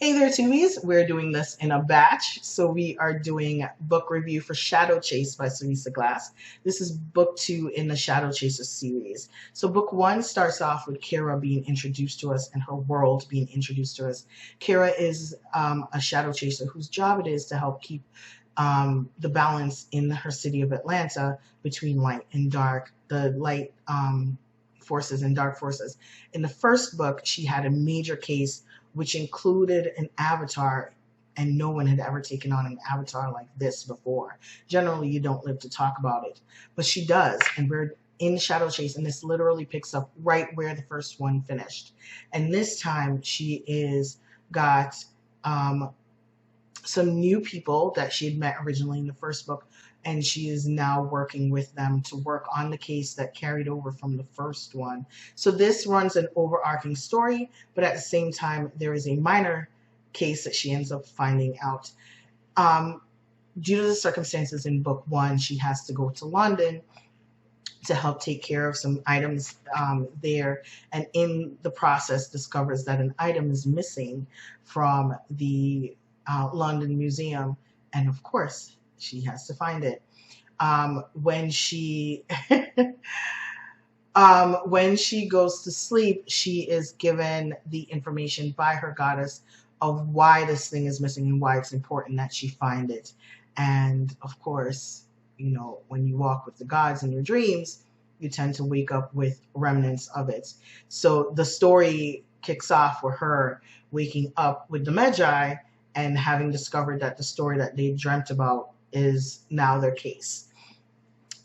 Hey there, Tubies. We're doing this in a batch. So we are doing book review for Shadowchasers by Seressia Glass. This is book 2 in the Shadowchasers series. So book 1 starts off with Kira being introduced to us and her world being introduced to us. Kira is a shadow chaser whose job it is to help keep the balance in her city of Atlanta between light and dark, the light forces and dark forces. In the first book, she had a major case which included an avatar, and no one had ever taken on an avatar like this before. Generally, you don't live to talk about it, but she does, and we're in Shadow Chase, and this literally picks up right where the first one finished. And this time, she is got some new people that she had met originally in the first book, and she is now working with them to work on the case that carried over from the first one. So this runs an overarching story, but at the same time, there is a minor case that she ends up finding out. Due to the circumstances in book 1, she has to go to London to help take care of some items there, and in the process discovers that an item is missing from the London Museum, and of course she has to find it. When she when she goes to sleep, she is given the information by her goddess of why this thing is missing and why it's important that she find it. And of course, you know, when you walk with the gods in your dreams, you tend to wake up with remnants of it. So the story kicks off with her waking up with the Magi and having discovered that the story that they dreamt about is now their case.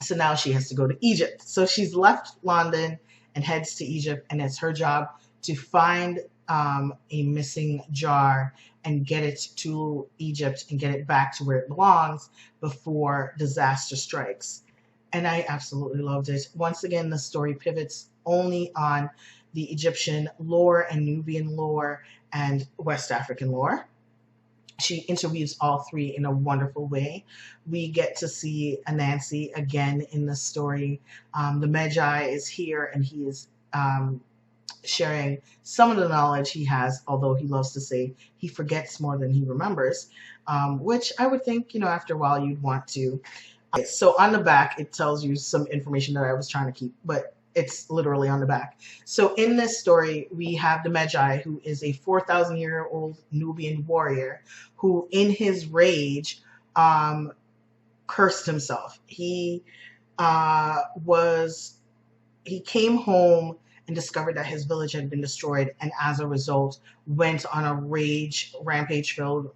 So now she has to go to Egypt. So she's left London and heads to Egypt, and it's her job to find a missing jar and get it to Egypt and get it back to where it belongs before disaster strikes. And I absolutely loved it. Once again, the story pivots only on the Egyptian lore and Nubian lore and West African lore. She interweaves all three in a wonderful way. We get to see Anansi again in the story. The Magi is here, and he is sharing some of the knowledge he has, although he loves to say he forgets more than he remembers, which I would think, you know, after a while you'd want to. So on the back, it tells you some information that I was trying to keep, but it's literally on the back. So in this story, we have the Magi, who is a 4,000-year-old Nubian warrior who, in his rage, cursed himself. He came home and discovered that his village had been destroyed, and as a result, went on a rampage-filled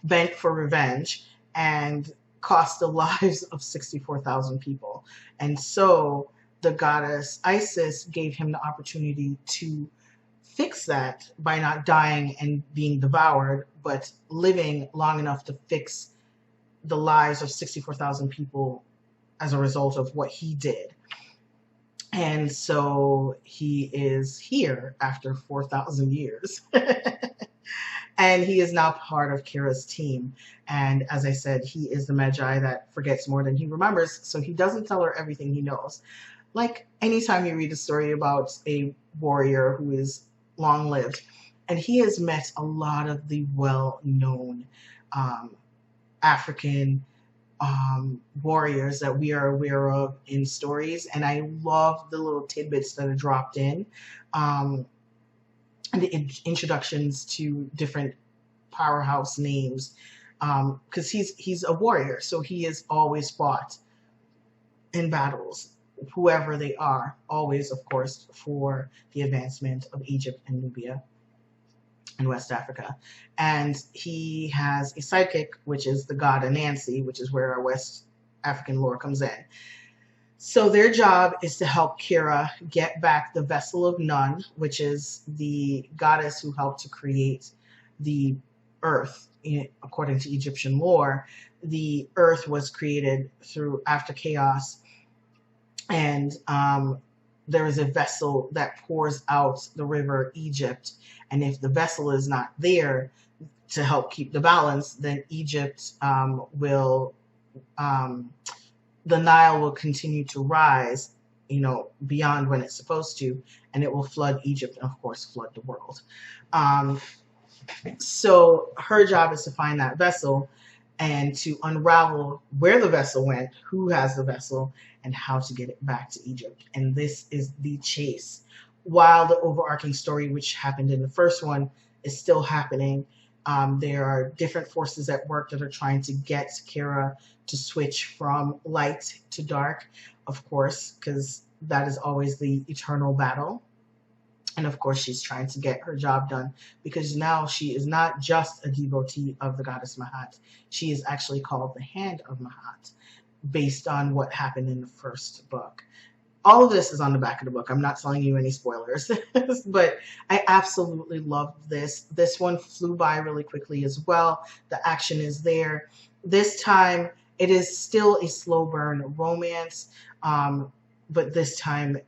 bent for revenge, and cost the lives of 64,000 people. And so the goddess Isis gave him the opportunity to fix that by not dying and being devoured, but living long enough to fix the lives of 64,000 people as a result of what he did. And so he is here after 4,000 years. And he is now part of Kira's team. And as I said, he is the Magi that forgets more than he remembers, so he doesn't tell her everything he knows. Like anytime you read a story about a warrior who is long-lived, and he has met a lot of the well-known African warriors that we are aware of in stories, and I love the little tidbits that are dropped in. And the introductions to different powerhouse names, because he's a warrior, so he has always fought in battles, whoever they are, always, of course, for the advancement of Egypt and Nubia and West Africa. And he has a sidekick, which is the god Anansi, which is where our West African lore comes in. So their job is to help Kira get back the Vessel of None, which is the goddess who helped to create the earth. According to Egyptian lore, the earth was created after chaos, and there is a vessel that pours out the river Egypt. And if the vessel is not there to help keep the balance, then Egypt the Nile will continue to rise, beyond when it's supposed to, and it will flood Egypt and, of course, flood the world. Um, so her job is to find that vessel and to unravel where the vessel went, who has the vessel, and how to get it back to Egypt. And this is the chase. While the overarching story, which happened in the first one, is still happening, there are different forces at work that are trying to get Kira to switch from light to dark, of course, because that is always the eternal battle. And of course, she's trying to get her job done, because now she is not just a devotee of the goddess Mahat. She is actually called the Hand of Mahat, based on what happened in the first book. All of this is on the back of the book. I'm not telling you any spoilers, but I absolutely loved this. This one flew by really quickly as well. The action is there. This time, it is still a slow burn romance, but this time,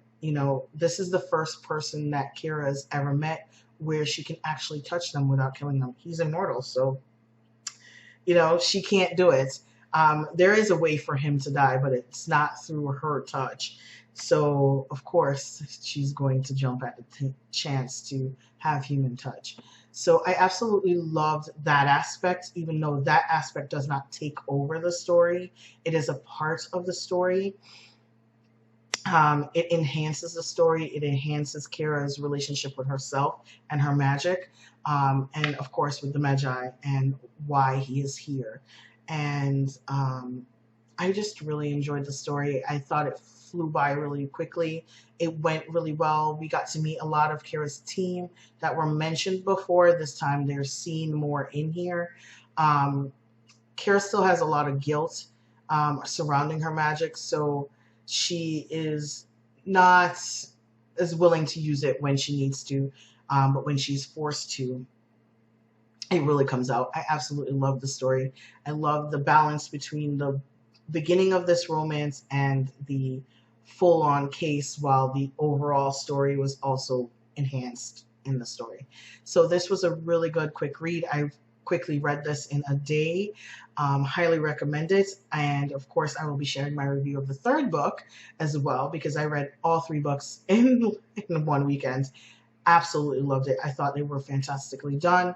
this is the first person that Kira has ever met where she can actually touch them without killing them. He's immortal, so, she can't do it. There is a way for him to die, but it's not through her touch. So, of course, she's going to jump at the chance to have human touch. So I absolutely loved that aspect, even though that aspect does not take over the story. It is a part of the story. It enhances the story. It enhances Kira's relationship with herself and her magic, and of course with the Magi and why he is here. And I just really enjoyed the story. I thought it flew by really quickly. It went really well. We got to meet a lot of Kira's team that were mentioned before. This time they're seen more in here. Kira still has a lot of guilt surrounding her magic, so she is not as willing to use it when she needs to, but when she's forced to, it really comes out. I absolutely love the story. I love the balance between the beginning of this romance and the full-on case, while the overall story was also enhanced in the story. So this was a really good quick read. I quickly read this in a day. Highly recommend it. And of course, I will be sharing my review of the third book as well, because I read all 3 books in one weekend. Absolutely loved it. I thought they were fantastically done.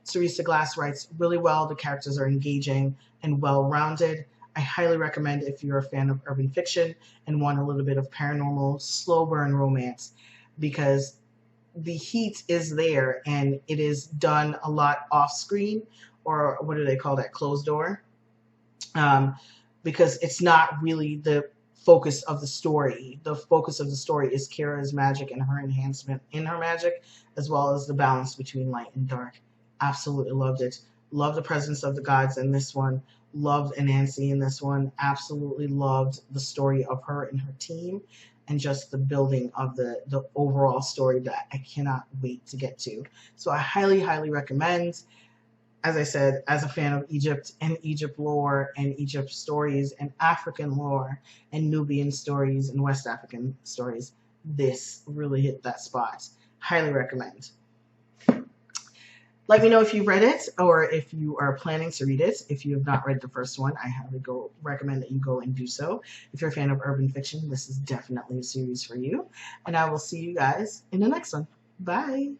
Seressia Glass writes really well. The characters are engaging and well-rounded. I highly recommend if you're a fan of urban fiction and want a little bit of paranormal, slow burn romance, because the heat is there and it is done a lot off screen, or what do they call that, closed door, because it's not really the focus of the story. The focus of the story is Kira's magic and her enhancement in her magic, as well as the balance between light and dark. Absolutely loved it. Loved the presence of the gods in this one. Loved Anansi in this one. Absolutely loved the story of her and her team, and just the building of the overall story that I cannot wait to get to. So I highly, highly recommend. As I said, as a fan of Egypt and Egypt lore and Egypt stories and African lore and Nubian stories and West African stories, this really hit that spot. Highly recommend. Let me know if you read it or if you are planning to read it. If you have not read the first one, I highly recommend that you go and do so. If you're a fan of urban fiction, this is definitely a series for you. And I will see you guys in the next one. Bye.